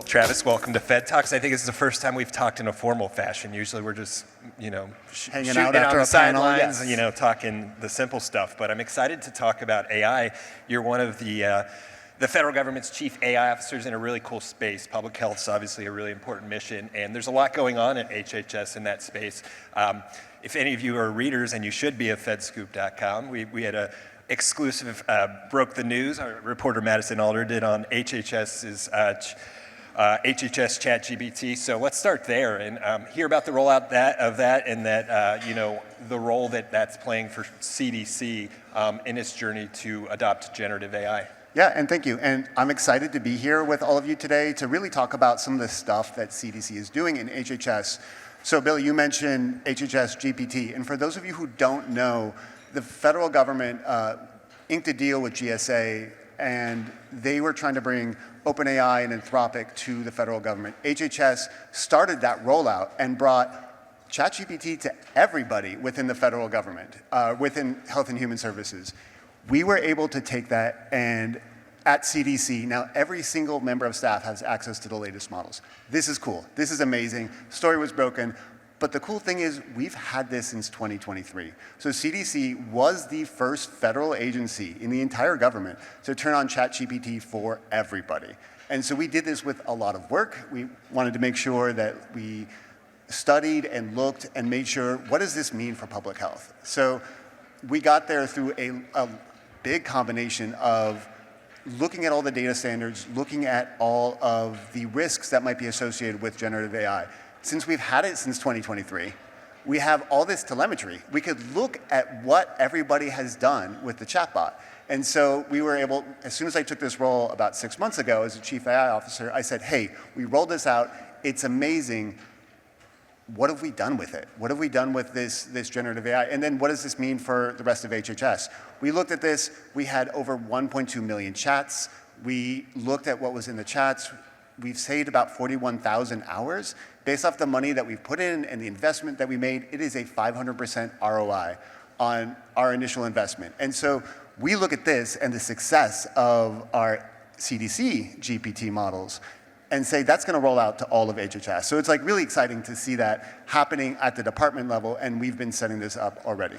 Travis, welcome to Fed Talks. I think this is the first time we've talked in a formal fashion. Usually we're just, hanging shooting out it after on a the panel, sidelines, yes. talking the simple stuff. But I'm excited to talk about AI. You're one of the federal government's chief AI officers in a really cool space. Public health is obviously a really important mission, and there's a lot going on at HHS in that space. If any of you are readers, and you should be at fedscoop.com, we had a exclusive broke the news. Our reporter Madison Alder did on HHS's HHS ChatGPT. So let's start there and hear about the rollout of that, and that the role that that's playing for CDC in its journey to adopt generative AI. Yeah, and thank you. And I'm excited to be here with all of you today to really talk about some of the stuff that CDC is doing in HHS. So Billy, you mentioned HHS GPT, and for those of you who don't know, the federal government inked a deal with GSA, and they were trying to bring OpenAI and Anthropic to the federal government. HHS started that rollout and brought ChatGPT to everybody within the federal government, within Health and Human Services. We were able to take that, and at CDC, now every single member of staff has access to the latest models. This is cool. This is amazing. Story was broken. But the cool thing is we've had this since 2023. So CDC was the first federal agency in the entire government to turn on ChatGPT for everybody. And so we did this with a lot of work. We wanted to make sure that we studied and looked and made sure, what does this mean for public health? So we got there through a big combination of looking at all the data standards, looking at all of the risks that might be associated with generative AI. Since we've had it since 2023, we have all this telemetry. We could look at what everybody has done with the chatbot. And so we were able, as soon as I took this role about 6 months ago as a chief AI officer, I said, hey, we rolled this out. It's amazing. What have we done with it? What have we done with this generative AI? And then what does this mean for the rest of HHS? We looked at this. We had over 1.2 million chats. We looked at what was in the chats. We've saved about 41,000 hours. Based off the money that we've put in and the investment that we made, it is a 500% ROI on our initial investment. And so we look at this and the success of our CDC GPT models and say that's going to roll out to all of HHS. So it's like really exciting to see that happening at the department level, and we've been setting this up already.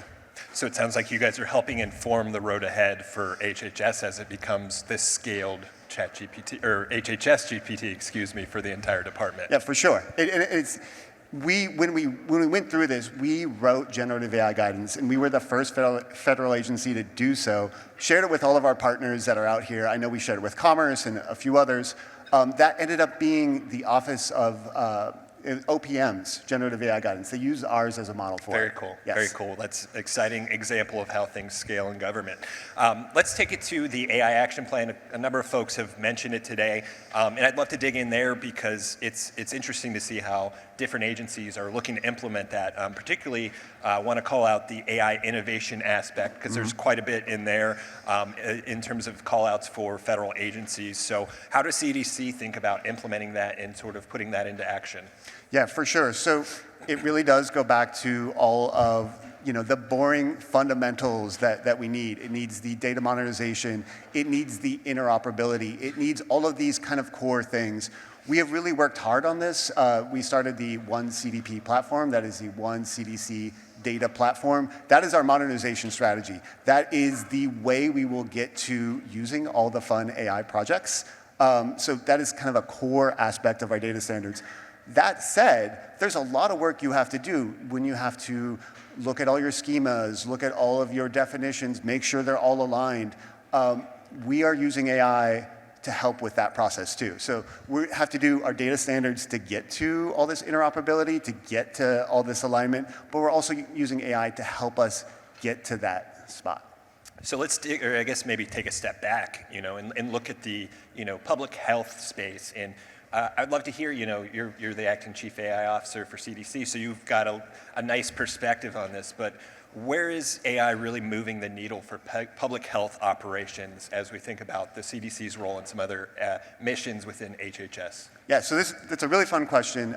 So it sounds like you guys are helping inform the road ahead for HHS as it becomes this scaled ChatGPT, or HHS GPT, excuse me, for the entire department. Yeah, for sure. When we went through this, we wrote generative AI guidance, and we were the first federal agency to do so. Shared it with all of our partners that are out here. I know we shared it with Commerce and a few others. That ended up being the Office of OPM's generative AI guidance. They use ours as a model for Very it. cool. Yes. Very cool. That's an exciting example of how things scale in government. Let's take it to the AI action plan. A number of folks have mentioned it today, and I'd love to dig in there because it's interesting to see how different agencies are looking to implement that. Particularly, I want to call out the AI innovation aspect because there's quite a bit in there in terms of call outs for federal agencies. So how does CDC think about implementing that and sort of putting that into action? Yeah, for sure. So it really does go back to all of the boring fundamentals that we need. It needs the data monetization. It needs the interoperability. It needs all of these kind of core things. We have really worked hard on this. We started the One CDP platform. That is the One CDC data platform. That is our modernization strategy. That is the way we will get to using all the fun AI projects. So that is kind of a core aspect of our data standards. That said, there's a lot of work you have to do when you have to look at all your schemas, look at all of your definitions, make sure they're all aligned. We are using AI to help with that process too. So we have to do our data standards to get to all this interoperability, to get to all this alignment, but we're also using AI to help us get to that spot. So let's maybe take a step back, and look at the, public health space. And I'd love to hear, you're the acting chief AI officer for CDC, so you've got a nice perspective on this, but where is AI really moving the needle for public health operations as we think about the CDC's role and some other missions within HHS? Yeah, so that's a really fun question.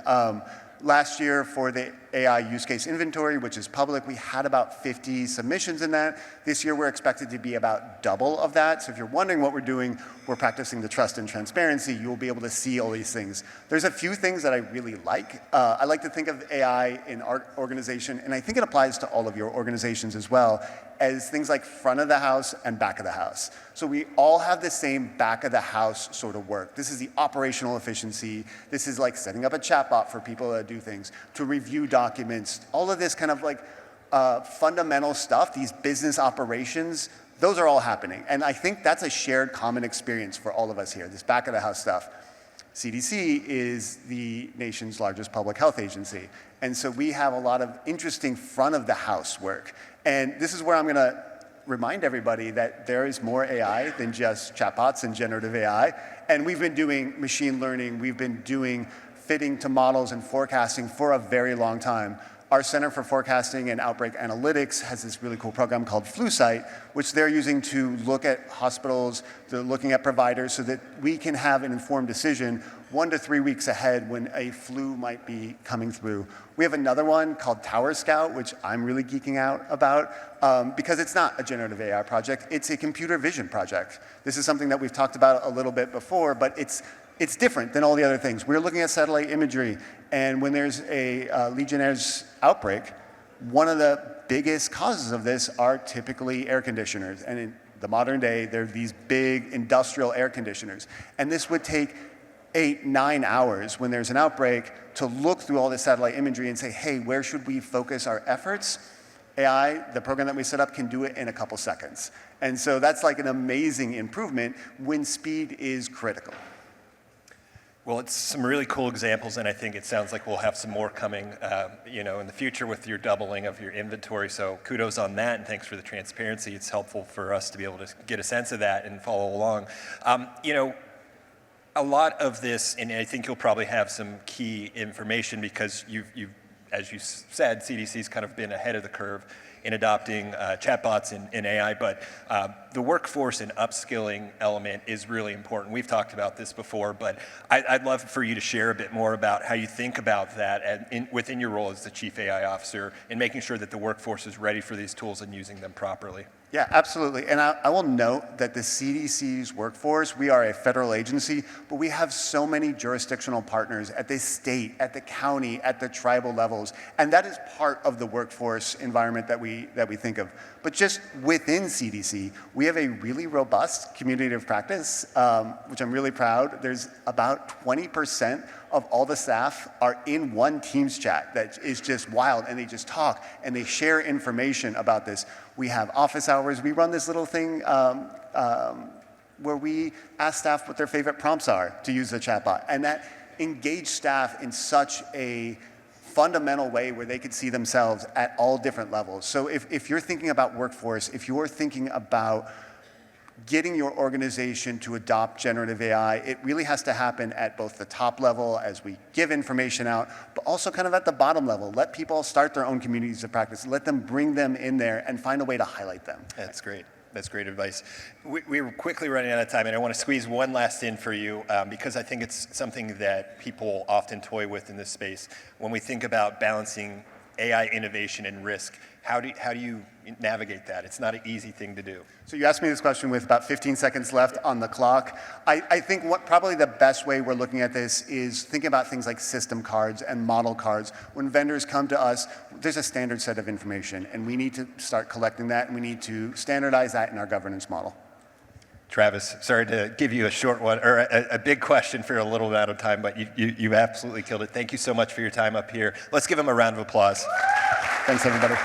Last year for the AI use case inventory, which is public, we had about 50 submissions in that. This year we're expected to be about double of that. So if you're wondering what we're doing, we're practicing the trust and transparency. You'll be able to see all these things. There's a few things that I really like. I like to think of AI in our organization, and I think it applies to all of your organizations as well, as things like front of the house and back of the house. So we all have the same back of the house sort of work. This is the operational efficiency. This is like setting up a chatbot for people to do things, to review documents, all of this kind of like fundamental stuff, these business operations, those are all happening. And I think that's a shared common experience for all of us here, this back of the house stuff. CDC is the nation's largest public health agency. And so we have a lot of interesting front of the house work. And this is where I'm gonna remind everybody that there is more AI than just chatbots and generative AI. And we've been doing machine learning, we've been doing fitting to models and forecasting for a very long time. Our Center for Forecasting and Outbreak Analytics has this really cool program called FluSight, which they're using to look at hospitals, they're looking at providers so that we can have an informed decision 1 to 3 weeks ahead when a flu might be coming through. We have another one called Tower Scout, which I'm really geeking out about because it's not a generative AI project, it's a computer vision project. This is something that we've talked about a little bit before, but it's different than all the other things. We're looking at satellite imagery, and when there's a Legionnaire's outbreak, one of the biggest causes of this are typically air conditioners. And in the modern day, they're these big industrial air conditioners. And this would take 8, 9 hours when there's an outbreak to look through all the satellite imagery and say, hey, where should we focus our efforts? AI, the program that we set up, can do it in a couple seconds. And so that's like an amazing improvement when speed is critical. Well, it's some really cool examples, and I think it sounds like we'll have some more coming, in the future with your doubling of your inventory. So kudos on that, and thanks for the transparency. It's helpful for us to be able to get a sense of that and follow along. A lot of this, and I think you'll probably have some key information because you've as you said, CDC's kind of been ahead of the curve in adopting chatbots and AI, but the workforce and upskilling element is really important. We've talked about this before, but I'd love for you to share a bit more about how you think about that within your role as the Chief AI Officer in making sure that the workforce is ready for these tools and using them properly. Yeah, absolutely. And I will note that the CDC's workforce, we are a federal agency, but we have so many jurisdictional partners at the state, at the county, at the tribal levels. And that is part of the workforce environment that we think of. But just within CDC, we have a really robust community of practice, which I'm really proud. There's about 20% of all the staff are in one Teams chat that is just wild, and they just talk and they share information about this. We have office hours. We run this little thing where we ask staff what their favorite prompts are to use the chatbot, and that engaged staff in such a fundamental way where they could see themselves at all different levels. So if you're thinking about workforce, if you're thinking about getting your organization to adopt generative AI, it really has to happen at both the top level as we give information out, but also kind of at the bottom level. Let people start their own communities of practice. Let them bring them in there and find a way to highlight them. That's great. That's great advice. We're quickly running out of time, and I want to squeeze one last in for you because I think it's something that people often toy with in this space. When we think about balancing AI innovation and risk, how do you navigate that? It's not an easy thing to do. So you asked me this question with about 15 seconds left on the clock. I think probably the best way we're looking at this is thinking about things like system cards and model cards. When vendors come to us, there's a standard set of information, and we need to start collecting that, and we need to standardize that in our governance model. Travis, sorry to give you a short one, or a big question for a little amount of time, but you absolutely killed it. Thank you so much for your time up here. Let's give him a round of applause. Thanks, everybody.